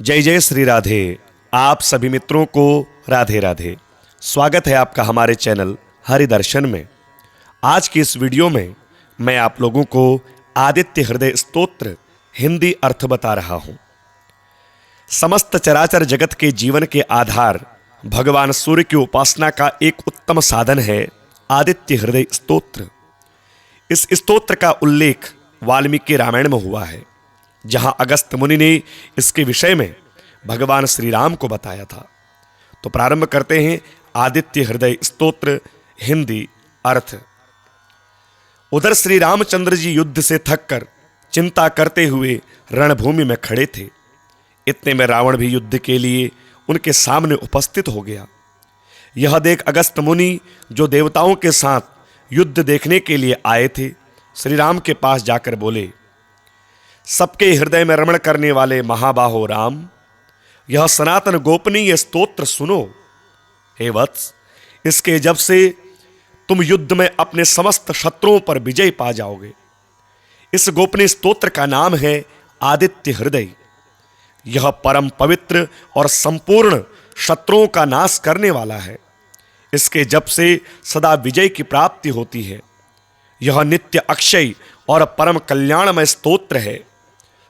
जय जय श्री राधे। आप सभी मित्रों को राधे राधे। स्वागत है आपका हमारे चैनल हरि दर्शन में। आज की इस वीडियो में मैं आप लोगों को आदित्य हृदय स्तोत्र हिंदी अर्थ बता रहा हूं। समस्त चराचर जगत के जीवन के आधार भगवान सूर्य की उपासना का एक उत्तम साधन है आदित्य हृदय स्तोत्र। इस स्तोत्र का उल्लेख वाल्मीकि रामायण में हुआ है, जहां अगस्त्य मुनि ने इसके विषय में भगवान श्री राम को बताया था। तो प्रारंभ करते हैं आदित्य हृदय स्तोत्र हिंदी अर्थ। उधर श्री रामचंद्र जी युद्ध से थककर चिंता करते हुए रणभूमि में खड़े थे। इतने में रावण भी युद्ध के लिए उनके सामने उपस्थित हो गया। यह देख अगस्त्य मुनि, जो देवताओं के साथ युद्ध देखने के लिए आए थे, श्री राम के पास जाकर बोले, सबके हृदय में रमण करने वाले महाबाहो राम, यह सनातन गोपनीय स्तोत्र सुनो। हे वत्स, इसके जप से तुम युद्ध में अपने समस्त शत्रुओं पर विजय पा जाओगे। इस गोपनीय स्तोत्र का नाम है आदित्य हृदय। यह परम पवित्र और संपूर्ण शत्रुओं का नाश करने वाला है। इसके जप से सदा विजय की प्राप्ति होती है। यह नित्य अक्षय और परम कल्याणमय स्तोत्र है।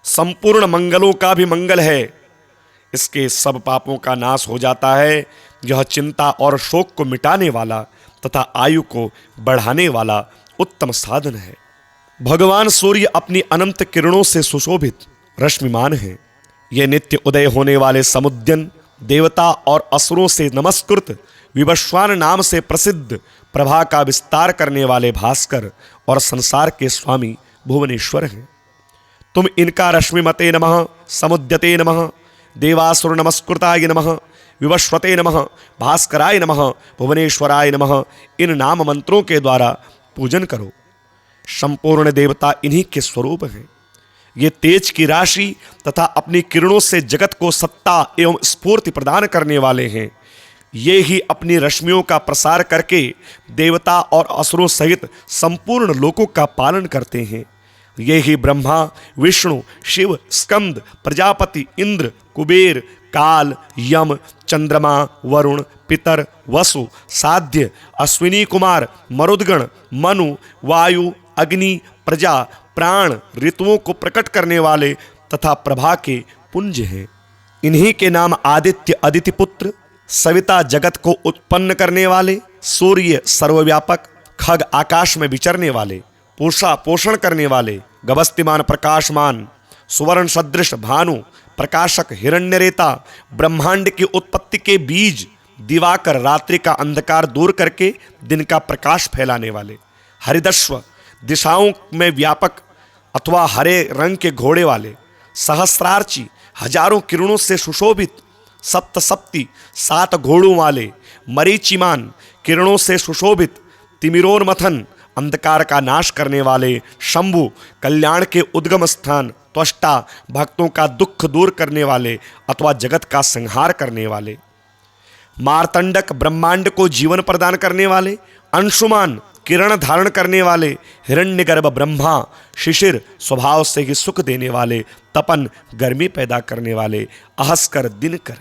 संपूर्ण मंगलों का भी मंगल है। इसके सब पापों का नाश हो जाता है। यह चिंता और शोक को मिटाने वाला तथा आयु को बढ़ाने वाला उत्तम साधन है। भगवान सूर्य अपनी अनंत किरणों से सुशोभित रश्मिमान हैं। ये नित्य उदय होने वाले समुद्यन देवता और असुरों से नमस्कृत विवस्वान नाम से प्रसिद्ध प्रभा का विस्तार करने वाले भास्कर और संसार के स्वामी भुवनेश्वर हैं। तुम इनका रश्मिमते नमः, समुद्यते नमः, देवासुर नमस्कृताय नमः, विवस्वते नमः, भास्कराय नमः, भुवनेश्वराय नमः, इन नाम मंत्रों के द्वारा पूजन करो। संपूर्ण देवता इन्हीं के स्वरूप हैं। ये तेज की राशि तथा अपनी किरणों से जगत को सत्ता एवं स्फूर्ति प्रदान करने वाले हैं। ये ही अपनी रश्मियों का प्रसार करके देवता और असुरों सहित संपूर्ण लोकों का पालन करते हैं। ये ही ब्रह्मा, विष्णु, शिव, स्कंद, प्रजापति, इंद्र, कुबेर, काल, यम, चंद्रमा, वरुण, पितर, वसु, साध्य, अश्विनी कुमार, मरुदगण, मनु, वायु, अग्नि, प्रजा, प्राण, ऋतुओं को प्रकट करने वाले तथा प्रभा के पुंज हैं। इन्हीं के नाम आदित्य अदिति पुत्र, सविता जगत को उत्पन्न करने वाले, सूर्य सर्वव्यापक, खग आकाश में विचरने वाले, पोषा पोषण करने वाले, गवस्तिमान प्रकाशमान, सुवर्ण सदृश भानु, प्रकाशक हिरण्यरेता, ब्रह्मांड की उत्पत्ति के बीज, दिवाकर रात्रि का अंधकार दूर करके दिन का प्रकाश फैलाने वाले, हरिदश्व दिशाओं में व्यापक अथवा हरे रंग के घोड़े वाले, सहस्रार्ची हजारों किरणों से सुशोभित, सप्तसप्ती सात घोड़ों वाले, मरीचिमान किरणों से सुशोभित, तिमिरोन्मथन अंधकार का नाश करने वाले, शंभु कल्याण के उद्गम स्थान, त्वष्टा भक्तों का दुख दूर करने वाले अथवा जगत का संहार करने वाले, मार्तंडक ब्रह्मांड को जीवन प्रदान करने वाले, अंशुमान किरण धारण करने वाले, हिरण्यगर्भ ब्रह्मा शिशिर स्वभाव से ही सुख देने वाले, तपन गर्मी पैदा करने वाले, अहस्कर दिनकर,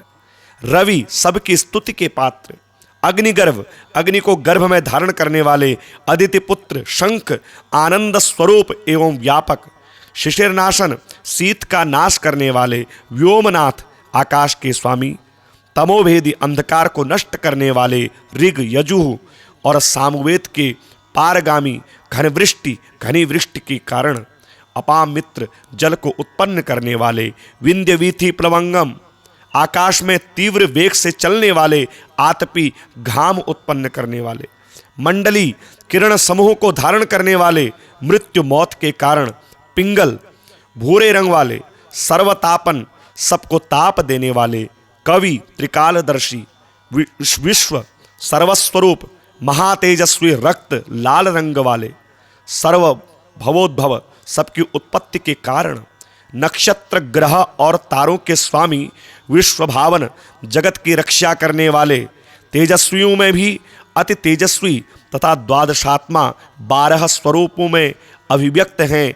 रवि सबकी स्तुति के पात्र, अग्निगर्भ अग्नि को गर्भ में धारण करने वाले, अदिति पुत्र शंख आनंद स्वरूप एवं व्यापक, शिशिरनाशन शीत का नाश करने वाले, व्योमनाथ आकाश के स्वामी, तमोभेदी अंधकार को नष्ट करने वाले, ऋग यजुः और सामवेद के पारगामी, घनवृष्टि घनी वृष्टि के कारण, अपाम मित्र जल को उत्पन्न करने वाले, विंध्य वीथि प्लवंगम आकाश में तीव्र वेग से चलने वाले, आतपी घाम उत्पन्न करने वाले, मंडली किरण समूह को धारण करने वाले, मृत्यु मौत के कारण, पिंगल भूरे रंग वाले, सर्वतापन सबको ताप देने वाले, कवि त्रिकालदर्शी, विश्व सर्वस्वरूप महातेजस्वी रक्त लाल रंग वाले, सर्व भवोद्भव सबकी उत्पत्ति के कारण, नक्षत्र ग्रह और तारों के स्वामी, विश्व भावन जगत की रक्षा करने वाले, तेजस्वियों में भी अति तेजस्वी तथा द्वादशात्मा 12 स्वरूपों में अभिव्यक्त हैं।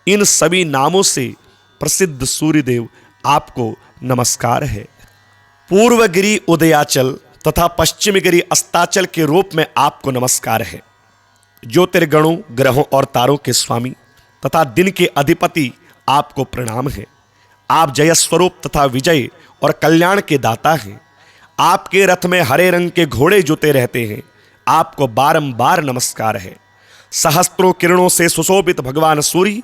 इन सभी नामों से प्रसिद्ध सूर्यदेव आपको नमस्कार है। पूर्वगिरि उदयाचल तथा पश्चिम गिरि अस्ताचल के रूप में आपको नमस्कार है। ज्योतिर्गणों, ग्रहों और तारों के स्वामी तथा दिन के अधिपति आपको प्रणाम है। आप जय स्वरूप तथा विजय और कल्याण के दाता हैं। आपके रथ में हरे रंग के घोड़े जुते रहते हैं। आपको बारंबार नमस्कार है। सहस्त्रों किरणों से सुशोभित भगवान सूर्य,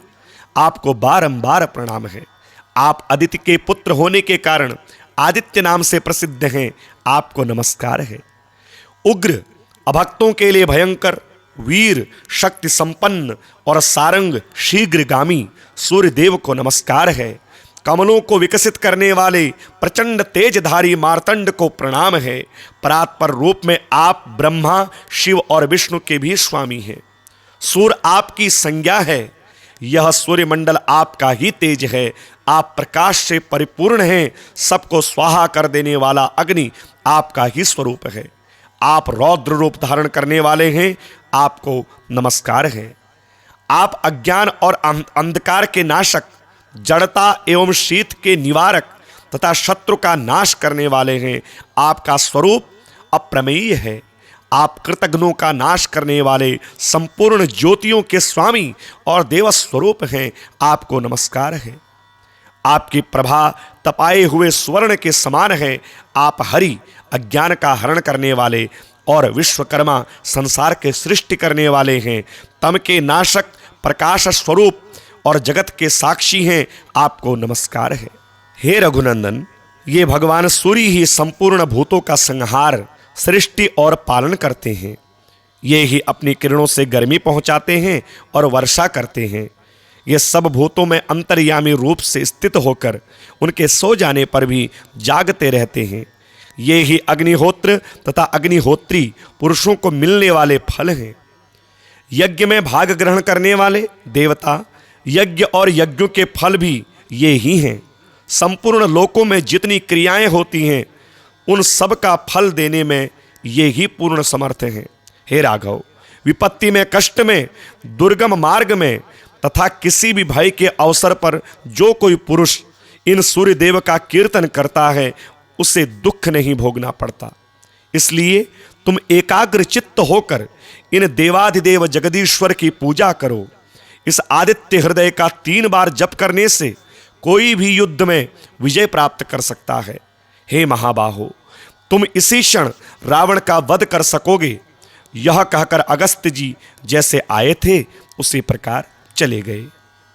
आपको बारंबार प्रणाम है। आप अदिति के पुत्र होने के कारण आदित्य नाम से प्रसिद्ध हैं। आपको नमस्कार है। उग्र, अभक्तों के लिए भयंकर, वीर, शक्ति संपन्न और सारंग शीघ्रगामी सूर्य देव को नमस्कार है। कमलों को विकसित करने वाले प्रचंड तेजधारी मार्तंड को प्रणाम है। परात्पर रूप में आप ब्रह्मा, शिव और विष्णु के भी स्वामी हैं। सूर्य आपकी संज्ञा है। यह सूर्यमंडल आपका ही तेज है। आप प्रकाश से परिपूर्ण हैं। सबको स्वाहा कर देने वाला अग्नि आपका ही स्वरूप है। आप रौद्र रूप धारण करने वाले हैं। आपको नमस्कार है। आप अज्ञान और अंधकार के नाशक, जड़ता एवं शीत के निवारक तथा शत्रु का नाश करने वाले हैं। आपका स्वरूप अप्रमेय है। आप कृतघ्नों का नाश करने वाले संपूर्ण ज्योतियों के स्वामी और देव स्वरूप हैं। आपको नमस्कार है। आपकी प्रभा तपाए हुए स्वर्ण के समान है। आप हरि, अज्ञान का हरण करने वाले और विश्वकर्मा, संसार के सृष्टि करने वाले हैं। तम के नाशक, प्रकाश स्वरूप और जगत के साक्षी हैं। आपको नमस्कार है। हे रघुनंदन, ये भगवान सूर्य ही संपूर्ण भूतों का संहार, सृष्टि और पालन करते हैं। ये ही अपनी किरणों से गर्मी पहुंचाते हैं और वर्षा करते हैं। ये सब भूतों में अंतर्यामी रूप से स्थित होकर उनके सो जाने पर भी जागते रहते हैं। ये ही अग्निहोत्र तथा अग्निहोत्री पुरुषों को मिलने वाले फल हैं। यज्ञ में भाग ग्रहण करने वाले देवता, यज्ञ और यज्ञों के फल भी ये ही हैं। संपूर्ण लोकों में जितनी क्रियाएं होती हैं, उन सब का फल देने में ये ही पूर्ण समर्थ हैं। हे राघव, विपत्ति में, कष्ट में, दुर्गम मार्ग में तथा किसी भी भय के अवसर पर जो कोई पुरुष इन सूर्य देव का कीर्तन करता है, उसे दुख नहीं भोगना पड़ता। इसलिए तुम एकाग्र चित्त होकर इन देवाधिदेव जगदीश्वर की पूजा करो। इस आदित्य हृदय का 3 बार जप करने से कोई भी युद्ध में विजय प्राप्त कर सकता है। हे महाबाहो, तुम इसी क्षण रावण का वध कर सकोगे। यह कहकर अगस्त्य जी जैसे आए थे उसी प्रकार चले गए।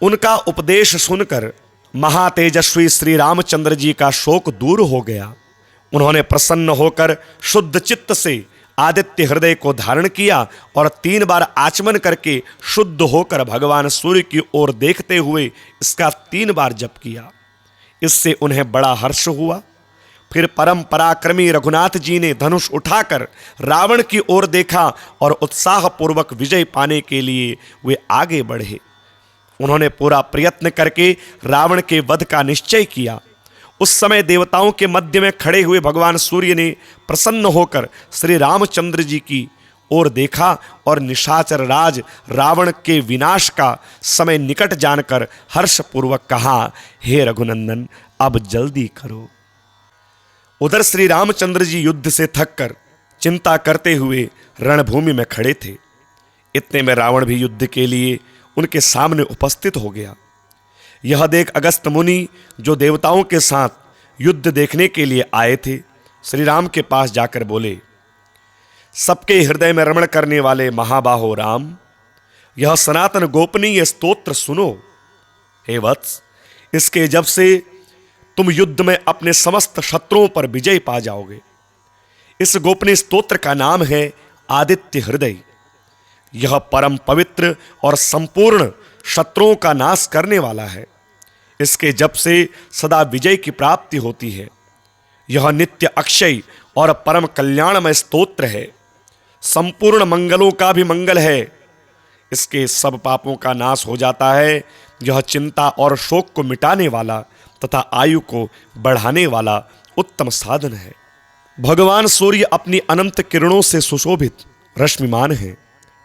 उनका उपदेश सुनकर महातेजस्वी श्री रामचंद्र जी का शोक दूर हो गया। उन्होंने प्रसन्न होकर शुद्ध चित्त से आदित्य हृदय को धारण किया और 3 बार आचमन करके शुद्ध होकर भगवान सूर्य की ओर देखते हुए इसका 3 बार जप किया। इससे उन्हें बड़ा हर्ष हुआ। फिर परम पराक्रमी रघुनाथ जी ने धनुष उठाकर रावण की ओर देखा और उत्साहपूर्वक विजय पाने के लिए वे आगे बढ़े। उन्होंने पूरा प्रयत्न करके रावण के वध का निश्चय किया। उस समय देवताओं के मध्य में खड़े हुए भगवान सूर्य ने प्रसन्न होकर श्री रामचंद्र जी की ओर देखा और निशाचर राज रावण के विनाश का समय निकट जानकर हर्षपूर्वक कहा, हे रघुनंदन, अब जल्दी करो। उधर श्री रामचंद्र जी युद्ध से थककर चिंता करते हुए रणभूमि में खड़े थे। इतने में रावण भी युद्ध के लिए उनके सामने उपस्थित हो गया। यह देख अगस्त मुनि, जो देवताओं के साथ युद्ध देखने के लिए आए थे, श्री राम के पास जाकर बोले, सबके हृदय में रमण करने वाले महाबाहो राम, यह सनातन गोपनीय स्तोत्र सुनो। हे वत्स, इसके जप से तुम युद्ध में अपने समस्त शत्रुओं पर विजय पा जाओगे। इस गोपनीय स्तोत्र का नाम है आदित्य हृदय। यह परम पवित्र और संपूर्ण शत्रुओं का नाश करने वाला है। इसके जप से सदा विजय की प्राप्ति होती है। यह नित्य अक्षय और परम कल्याणमय स्तोत्र है। संपूर्ण मंगलों का भी मंगल है। इसके सब पापों का नाश हो जाता है। यह चिंता और शोक को मिटाने वाला तथा आयु को बढ़ाने वाला उत्तम साधन है। भगवान सूर्य अपनी अनंत किरणों से सुशोभित रश्मिमान हैं।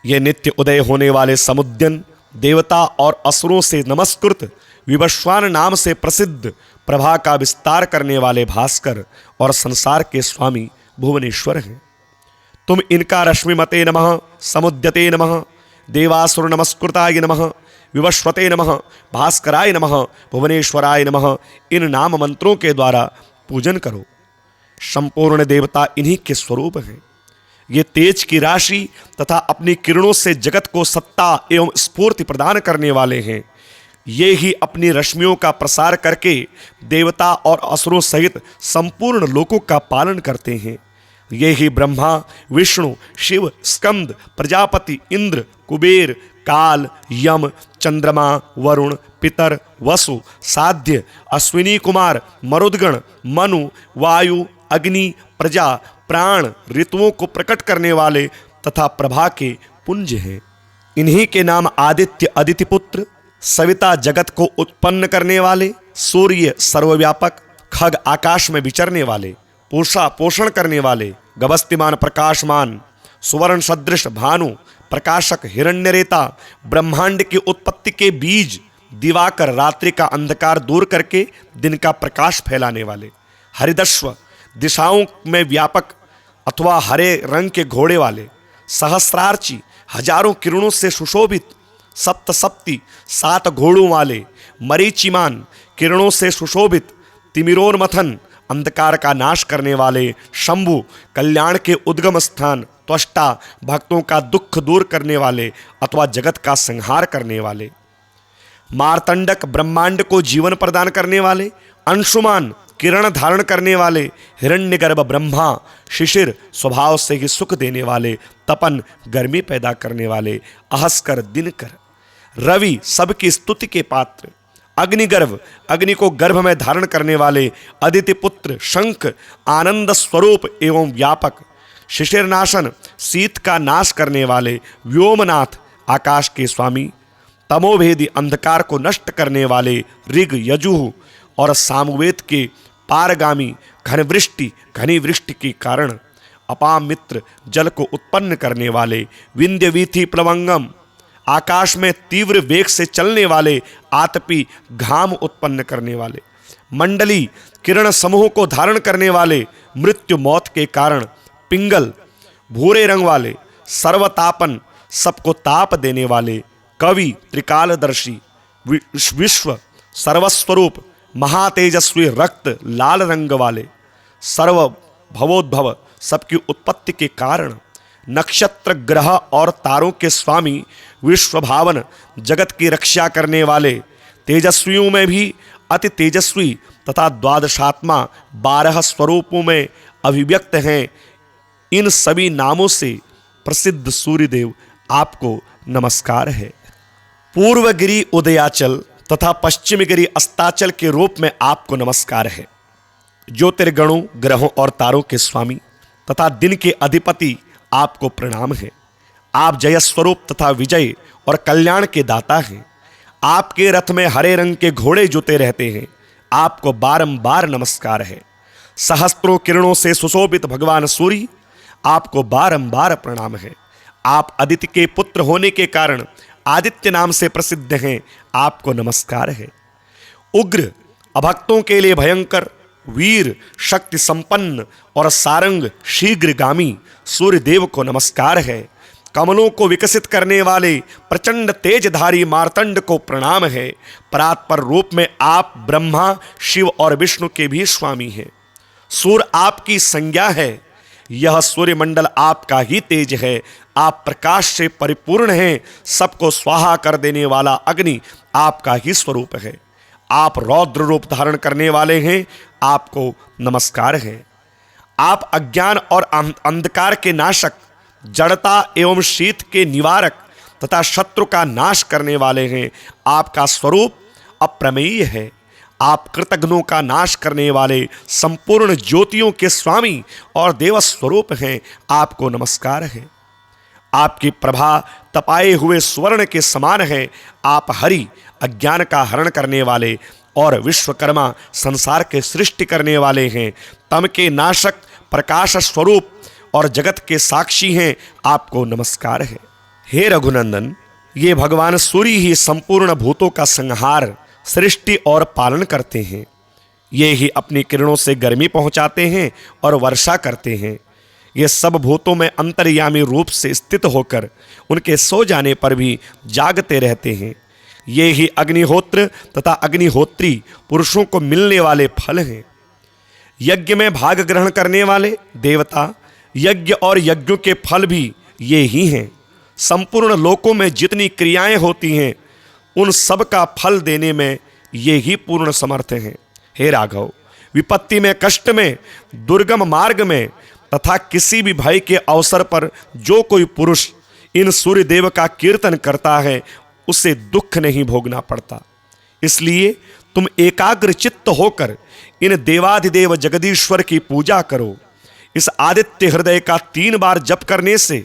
ये नित्य उदय होने वाले समुद्यन, देवता और असुरों से नमस्कृत विवस्वान नाम से प्रसिद्ध प्रभा का विस्तार करने वाले भास्कर और संसार के स्वामी भुवनेश्वर हैं। तुम इनका रश्मिमते नमः, समुद्यते नमः, देवासुर नमस्कृताय नमः, विवस्वते नमः, भास्कराय नमः, भुवनेश्वराय नमः इन नाम मंत्रों के द्वारा पूजन करो। संपूर्ण देवता इन्हीं के स्वरूप हैं। ये तेज की राशि तथा अपनी किरणों से जगत को सत्ता एवं स्फूर्ति प्रदान करने वाले हैं। ये ही अपनी रश्मियों का प्रसार करके देवता और असुरों सहित संपूर्ण लोकों का पालन करते हैं। ये ही ब्रह्मा, विष्णु, शिव, स्कंद, प्रजापति, इंद्र, कुबेर, काल, यम, चंद्रमा, वरुण, पितर, वसु, साध्य, अश्विनी कुमार, मरुदगण, मनु, वायु, अग्नि, प्रजा, प्राण, ऋतुओं को प्रकट करने वाले तथा प्रभा के पुंज हैं। इन्हीं के नाम आदित्य अदितिपुत्र, सविता जगत को उत्पन्न करने वाले, सूर्य सर्वव्यापक, खग आकाश में विचरने वाले, पोषा पोषण करने वाले, गवस्तिमान प्रकाशमान, सुवर्ण सदृश भानु, प्रकाशक हिरण्यरेता, ब्रह्मांड की उत्पत्ति के बीज, दिवाकर रात्रि का अंधकार दूर करके दिन का प्रकाश फैलाने वाले, हरिदश्व दिशाओं में व्यापक अथवा हरे रंग के घोड़े वाले, सहस्रार्ची हजारों किरणों से सुशोभित, सप्तसप्ती 7 घोड़ों वाले, मरीचिमान किरणों से सुशोभित, तिमिरोन्मथन अंधकार का नाश करने वाले, शंभु कल्याण के उद्गम स्थान, त्वष्टा भक्तों का दुख दूर करने वाले अथवा जगत का संहार करने वाले, मार्तंडक ब्रह्मांड को जीवन प्रदान करने वाले, अंशुमान किरण धारण करने वाले, हिरण्यगर्भ ब्रह्मा, शिशिर स्वभाव से ही सुख देने वाले, तपन गर्मी पैदा करने वाले, अहस्कर दिनकर, रवि सबकी स्तुति के पात्र, अग्निगर्भ अग्नि को गर्भ में धारण करने वाले, अदिति पुत्र शंख आनंद स्वरूप एवं व्यापक, शिशिरनाशन शीत का नाश करने वाले, व्योमनाथ आकाश के स्वामी, तमोभेदी अंधकार को नष्ट करने वाले, ऋग यजुः और सामवेद के पारगामी, घनी वृष्टि के कारण अपाम मित्र जल को उत्पन्न करने वाले, विंध्य वीथि प्लवंगम आकाश में तीव्र वेग से चलने वाले, आतपी घाम उत्पन्न करने वाले, मंडली किरण समूह को धारण करने वाले, मृत्यु मौत के कारण पिंगल भूरे रंग वाले, सर्वतापन सबको ताप देने वाले, कवि त्रिकालदर्शी, विश्व सर्वस्वरूप महातेजस्वी रक्त लाल रंग वाले, सर्व भवोद्भव सबकी उत्पत्ति के कारण, नक्षत्र ग्रह और तारों के स्वामी, विश्व भावन जगत की रक्षा करने वाले, तेजस्वियों में भी अति तेजस्वी तथा द्वादशात्मा 12 स्वरूपों में अभिव्यक्त हैं। इन सभी नामों से प्रसिद्ध सूर्यदेव आपको नमस्कार है। पूर्वगिरी उदयाचल तथा पश्चिमगिरी अस्ताचल के रूप में आपको नमस्कार है। ज्योतिर्गणों ग्रहों और तारों के स्वामी तथा दिन के अधिपति आपको प्रणाम है। आप जय स्वरूप तथा विजय और कल्याण के दाता हैं। आपके रथ में हरे रंग के घोड़े जुते रहते हैं। आपको बारंबार नमस्कार है। सहस्त्रों किरणों से सुशोभित भगवान सूर्य आपको बारंबार प्रणाम है। आप अदिति के पुत्र होने के कारण आदित्य नाम से प्रसिद्ध हैं। आपको नमस्कार है। उग्र अभक्तों के लिए भयंकर, वीर शक्ति संपन्न और सारंग शीघ्रगामी सूर्यदेव को नमस्कार है। कमलों को विकसित करने वाले प्रचंड तेजधारी मार्तंड को प्रणाम है। परात्पर रूप में आप ब्रह्मा, शिव और विष्णु के भी स्वामी हैं। सूर्य आपकी संज्ञा है। यह सूर्यमंडल आपका ही तेज है। आप प्रकाश से परिपूर्ण हैं। सबको स्वाहा कर देने वाला अग्नि आपका ही स्वरूप है। आप रौद्र रूप धारण करने वाले हैं। आपको नमस्कार है। आप अज्ञान और अंधकार के नाशक, जड़ता एवं शीत के निवारक तथा शत्रु का नाश करने वाले हैं। आपका स्वरूप अप्रमेय है। आप कृतघ्नों का नाश करने वाले संपूर्ण ज्योतियों के स्वामी और देव स्वरूप हैं। आपको नमस्कार है। आपकी प्रभा तपाए हुए स्वर्ण के समान है। आप हरि अज्ञान का हरण करने वाले और विश्वकर्मा संसार के सृष्टि करने वाले हैं। तम के नाशक, प्रकाश स्वरूप और जगत के साक्षी हैं। आपको नमस्कार है। हे रघुनंदन, ये भगवान सूर्य ही संपूर्ण भूतों का संहार, सृष्टि और पालन करते हैं। ये ही अपनी किरणों से गर्मी पहुंचाते हैं और वर्षा करते हैं। ये सब भूतों में अंतर्यामी रूप से स्थित होकर उनके सो जाने पर भी जागते रहते हैं। ये ही अग्निहोत्र तथा अग्निहोत्री पुरुषों को मिलने वाले फल हैं। यज्ञ में भाग ग्रहण करने वाले देवता, यज्ञ और यज्ञों के फल भी ये ही हैं। संपूर्ण लोकों में जितनी क्रियाएं होती हैं उन सब का फल देने में ये ही पूर्ण समर्थ हैं। हे राघव, विपत्ति में, कष्ट में, दुर्गम मार्ग में तथा किसी भी भय के अवसर पर जो कोई पुरुष इन सूर्य देव का कीर्तन करता है उसे दुख नहीं भोगना पड़ता। इसलिए तुम एकाग्र चित्त होकर इन देवाधिदेव जगदीश्वर की पूजा करो। इस आदित्य हृदय का 3 बार जप करने से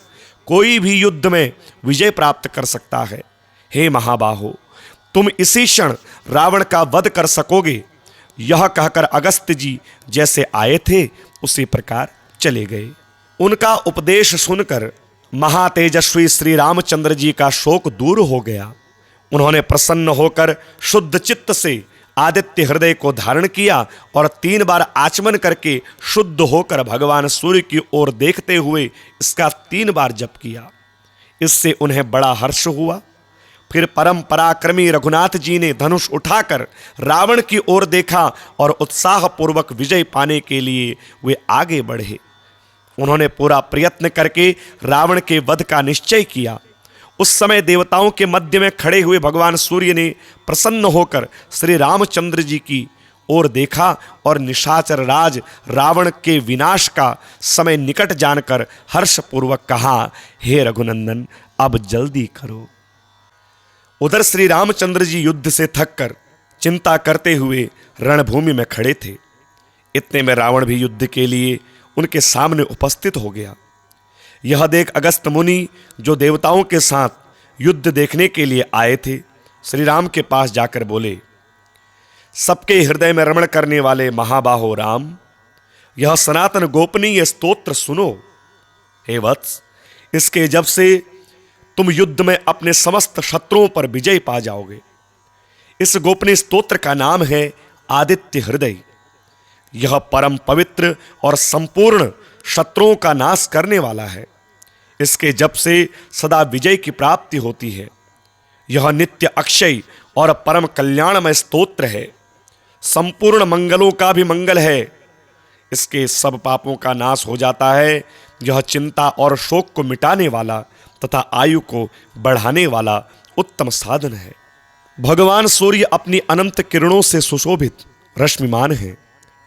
कोई भी युद्ध में विजय प्राप्त कर सकता है। हे महाबाहो, तुम इसी क्षण रावण का वध कर सकोगे। यह कहकर अगस्त्य जी जैसे आए थे उसी प्रकार चले गए। उनका उपदेश सुनकर महातेजस्वी श्री रामचंद्र जी का शोक दूर हो गया। उन्होंने प्रसन्न होकर शुद्ध चित्त से आदित्य हृदय को धारण किया और 3 बार आचमन करके शुद्ध होकर भगवान सूर्य की ओर देखते हुए इसका 3 बार जप किया। इससे उन्हें बड़ा हर्ष हुआ। फिर परम पराक्रमी रघुनाथ जी ने धनुष उठाकर रावण की ओर देखा और उत्साहपूर्वक विजय पाने के लिए वे आगे बढ़े। उन्होंने पूरा प्रयत्न करके रावण के वध का निश्चय किया। उस समय देवताओं के मध्य में खड़े हुए भगवान सूर्य ने प्रसन्न होकर श्री रामचंद्र जी की ओर देखा और निशाचर राज रावण के विनाश का समय निकट जानकर हर्षपूर्वक कहा, हे रघुनंदन, अब जल्दी करो। उधर श्री रामचंद्र जी युद्ध से थककर चिंता करते हुए रणभूमि में खड़े थे। इतने में रावण भी युद्ध के लिए उनके सामने उपस्थित हो गया। यह देख अगस्त मुनि, जो देवताओं के साथ युद्ध देखने के लिए आए थे, श्री राम के पास जाकर बोले, सबके हृदय में रमण करने वाले महाबाहो राम, यह सनातन गोपनीय स्तोत्र सुनो। हे वत्स, इसके जप से तुम युद्ध में अपने समस्त शत्रुओं पर विजय पा जाओगे। इस गोपनीय स्तोत्र का नाम है आदित्य हृदय। यह परम पवित्र और संपूर्ण शत्रुओं का नाश करने वाला है। इसके जप से सदा विजय की प्राप्ति होती है। यह नित्य अक्षय और परम कल्याणमय स्तोत्र है। संपूर्ण मंगलों का भी मंगल है। इसके सब पापों का नाश हो जाता है। यह चिंता और शोक को मिटाने वाला तथा आयु को बढ़ाने वाला उत्तम साधन है। भगवान सूर्य अपनी अनंत किरणों से सुशोभित रश्मिमान हैं।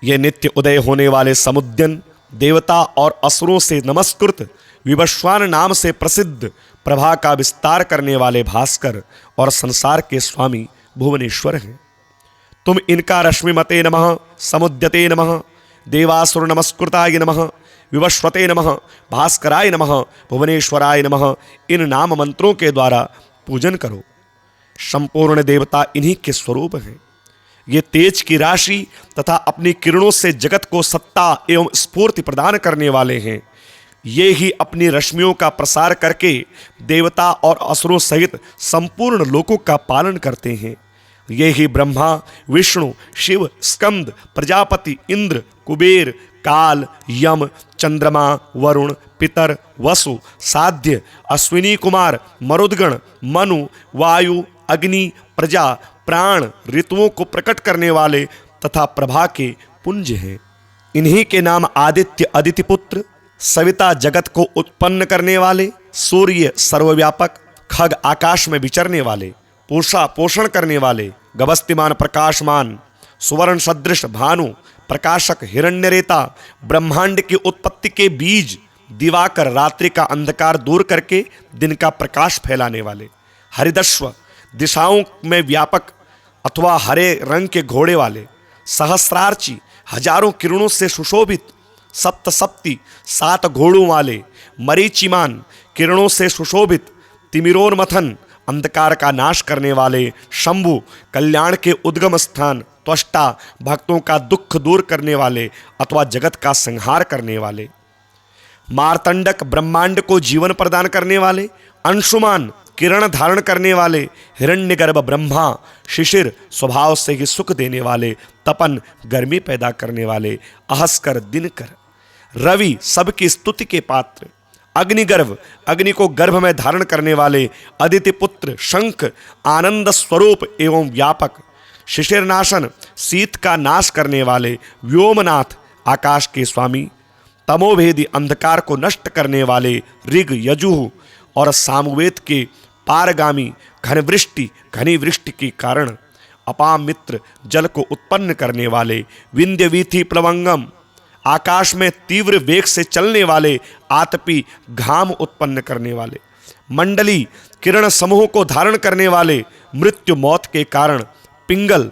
ये नित्य उदय होने वाले समुद्यन, देवता और असुरों से नमस्कृत विवस्वान नाम से प्रसिद्ध प्रभा का विस्तार करने वाले भास्कर और संसार के स्वामी भुवनेश्वर हैं। तुम इनका रश्मिमते नमः, समुद्यते नमः, देवासुर नमस्कृताय नमः, विवस्वते नमः, भास्कराय नमः, भुवनेश्वराय नमः, इन नाम मंत्रों के द्वारा पूजन करो। संपूर्ण देवता इन्हीं के स्वरूप हैं। ये तेज की राशि तथा अपनी किरणों से जगत को सत्ता एवं स्फूर्ति प्रदान करने वाले हैं। ये ही अपनी रश्मियों का प्रसार करके देवता और असुरों सहित संपूर्ण लोकों का पालन करते हैं। ये ही ब्रह्मा, विष्णु, शिव, स्कंद, प्रजापति, इंद्र, कुबेर, काल, यम, चंद्रमा, वरुण, पितर, वसु, साध्य, अश्विनी कुमार, मरुदगण, मनु, वायु, अग्नि, प्रजा, प्राण, ऋतुओं को प्रकट करने वाले तथा प्रभा के पुंज हैं। इन्हीं के नाम आदित्य अदितिपुत्र, सविता जगत को उत्पन्न करने वाले, सूर्य सर्वव्यापक, खग आकाश में विचरने वाले, पोषा पोषण करने वाले, गवस्तिमान प्रकाशमान, सुवर्ण सदृश भानु, प्रकाशक हिरण्यरेता, ब्रह्मांड की उत्पत्ति के बीज, दिवाकर रात्रि का अंधकार दूर करके दिन का प्रकाश फैलाने वाले, हरिदश्व दिशाओं में व्यापक अथवा हरे रंग के घोड़े वाले, सहस्रार्ची हजारों किरणों से सुशोभित, सप्तसप्ती 7 घोड़ों वाले, मरीचिमान किरणों से सुशोभित, तिमिरोन्मथन अंधकार का नाश करने वाले, शंभु कल्याण के उद्गम स्थान, त्वष्टा भक्तों का दुख दूर करने वाले अथवा जगत का संहार करने वाले, मार्तंडक ब्रह्मांड को जीवन प्रदान करने वाले, अंशुमान किरण धारण करने वाले हिरण्यगर्भ ब्रह्मा, शिशिर स्वभाव से ही सुख देने वाले, तपन गर्मी पैदा करने वाले, अहस्कर दिनकर, रवि सबकी स्तुति के पात्र, अग्निगर्भ अग्नि को गर्भ में धारण करने वाले, अदिति पुत्र शंख आनंद स्वरूप एवं व्यापक, शिशिरनाशन शीत का नाश करने वाले, व्योमनाथ आकाश के स्वामी, तमोभेदी अंधकार को नष्ट करने वाले, ऋग यजुः और सामवेद के पारगामी, घनी वृष्टि के कारण, अपाम मित्र जल को उत्पन्न करने वाले, विंध्य वीथि प्लवंगम आकाश में तीव्र वेग से चलने वाले, आतपी घाम उत्पन्न करने वाले, मंडली किरण समूह को धारण करने वाले, मृत्यु मौत के कारण, पिंगल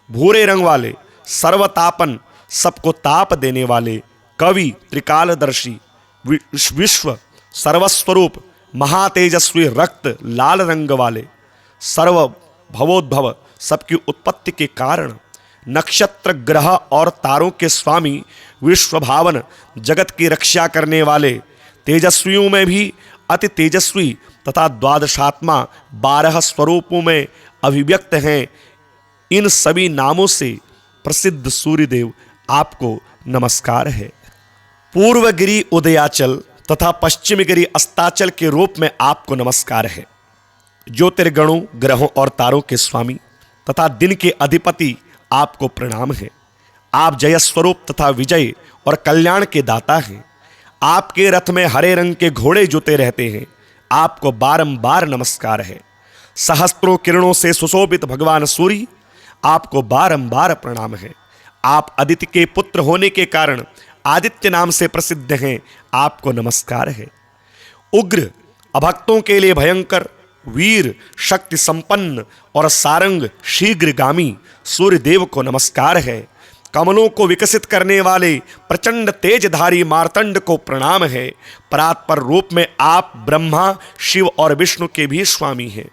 भूरे रंग वाले, सर्वतापन सबको ताप देने वाले, कवि त्रिकालदर्शी, विश्व सर्वस्वरूप, महातेजस्वी रक्त लाल रंग वाले, सर्व भवोद्भव सबकी उत्पत्ति के कारण, नक्षत्र ग्रह और तारों के स्वामी, विश्व भावन जगत की रक्षा करने वाले, तेजस्वियों में भी अति तेजस्वी तथा द्वादशात्मा 12 स्वरूपों में अभिव्यक्त हैं। इन सभी नामों से प्रसिद्ध सूर्यदेव आपको नमस्कार है। पूर्वगिरि उदयाचल तथा पश्चिमगिरि अस्ताचल के रूप में आपको नमस्कार है। ज्योतिर्गणों ग्रहों और तारों के स्वामी तथा दिन के अधिपति आपको प्रणाम है। आप जय स्वरूप तथा विजय और कल्याण के दाता हैं। आपके रथ में हरे रंग के घोड़े जुते रहते हैं। आपको बारंबार नमस्कार है। सहस्त्रों किरणों से सुशोभित भगवान सूर्य, आपको बारंबार प्रणाम है। आप अदिति के पुत्र होने के कारण आदित्य नाम से प्रसिद्ध हैं। आपको नमस्कार है। उग्र अभक्तों के लिए भयंकर, वीर शक्ति संपन्न और सारंग शीघ्रगामी सूर्यदेव को नमस्कार है। कमलों को विकसित करने वाले प्रचंड तेजधारी मार्तंड को प्रणाम है। परात्पर रूप में आप ब्रह्मा, शिव और विष्णु के भी स्वामी हैं।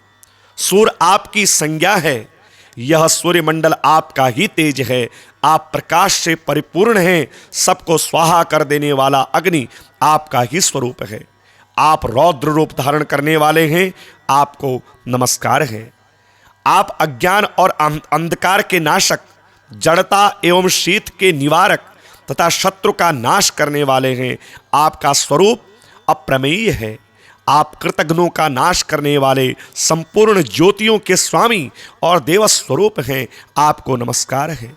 सूर्य आपकी संज्ञा है। यह सूर्यमंडल आपका ही तेज है। आप प्रकाश से परिपूर्ण हैं। सबको स्वाहा कर देने वाला अग्नि आपका ही स्वरूप है। आप रौद्र रूप धारण करने वाले हैं। आपको नमस्कार है। आप अज्ञान और अंधकार के नाशक, जड़ता एवं शीत के निवारक तथा शत्रु का नाश करने वाले हैं। आपका स्वरूप अप्रमेय है। आप कृतघ्नों का नाश करने वाले संपूर्ण ज्योतियों के स्वामी और देव स्वरूप हैं। आपको नमस्कार है।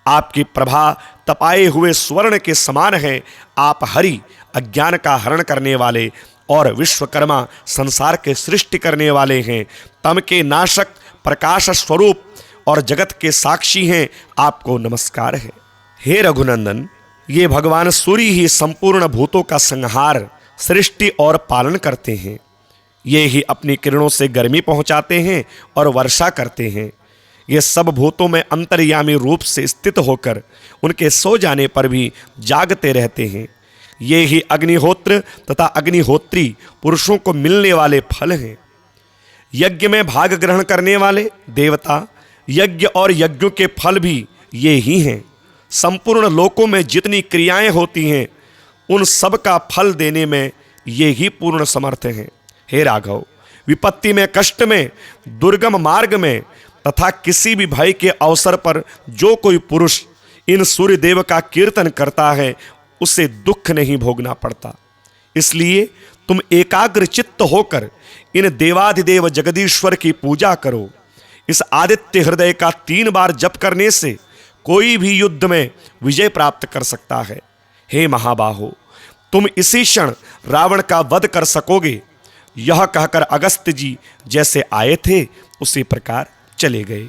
आपकी प्रभा तपाए हुए स्वर्ण के समान है। आप हरि अज्ञान का हरण करने वाले और विश्वकर्मा संसार के सृष्टि करने वाले हैं। तम के नाशक, प्रकाश स्वरूप और जगत के साक्षी हैं। आपको नमस्कार है। हे रघुनंदन, ये भगवान सूर्य ही संपूर्ण भूतों का संहार, सृष्टि और पालन करते हैं। ये ही अपनी किरणों से गर्मी पहुंचाते हैं और वर्षा करते हैं। ये सब भूतों में अंतर्यामी रूप से स्थित होकर उनके सो जाने पर भी जागते रहते हैं। ये ही अग्निहोत्र तथा अग्निहोत्री पुरुषों को मिलने वाले फल हैं। यज्ञ में भाग ग्रहण करने वाले देवता, यज्ञ और यज्ञों के फल भी ये ही हैं। संपूर्ण लोकों में जितनी क्रियाएं होती हैं, उन सब का फल देने में ये ही पूर्ण समर्थ हैं। हे राघव, विपत्ति में, कष्ट में, दुर्गम मार्ग में तथा किसी भी भय के अवसर पर जो कोई पुरुष इन सूर्यदेव का कीर्तन करता है, उसे दुख नहीं भोगना पड़ता। इसलिए तुम एकाग्र चित्त होकर इन देवाधिदेव जगदीश्वर की पूजा करो। इस आदित्य हृदय का 3 बार जप करने से कोई भी युद्ध में विजय प्राप्त कर सकता है। हे महाबाहो, तुम इसी क्षण रावण का वध कर सकोगे। यह कहकर अगस्त्य जी जैसे आए थे उसी प्रकार चले गए।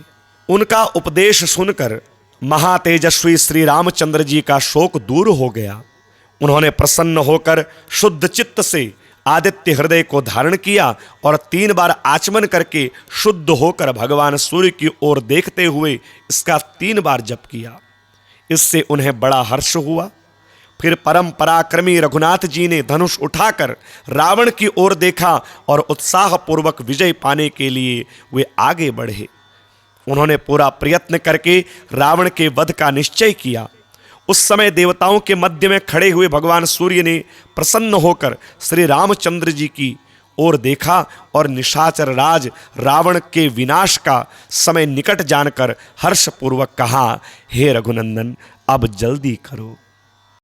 उनका उपदेश सुनकर महातेजस्वी श्री रामचंद्र जी का शोक दूर हो गया। उन्होंने प्रसन्न होकर शुद्ध चित्त से आदित्य हृदय को धारण किया और 3 बार आचमन करके शुद्ध होकर भगवान सूर्य की ओर देखते हुए इसका 3 बार जप किया। इससे उन्हें बड़ा हर्ष हुआ। फिर परम पराक्रमी रघुनाथ जी ने धनुष उठाकर रावण की ओर देखा और उत्साहपूर्वक विजय पाने के लिए वे आगे बढ़े। उन्होंने पूरा प्रयत्न करके रावण के वध का निश्चय किया। उस समय देवताओं के मध्य में खड़े हुए भगवान सूर्य ने प्रसन्न होकर श्री रामचंद्र जी की ओर देखा और निशाचर राज रावण के विनाश का समय निकट जानकर हर्षपूर्वक कहा, हे रघुनंदन, अब जल्दी करो।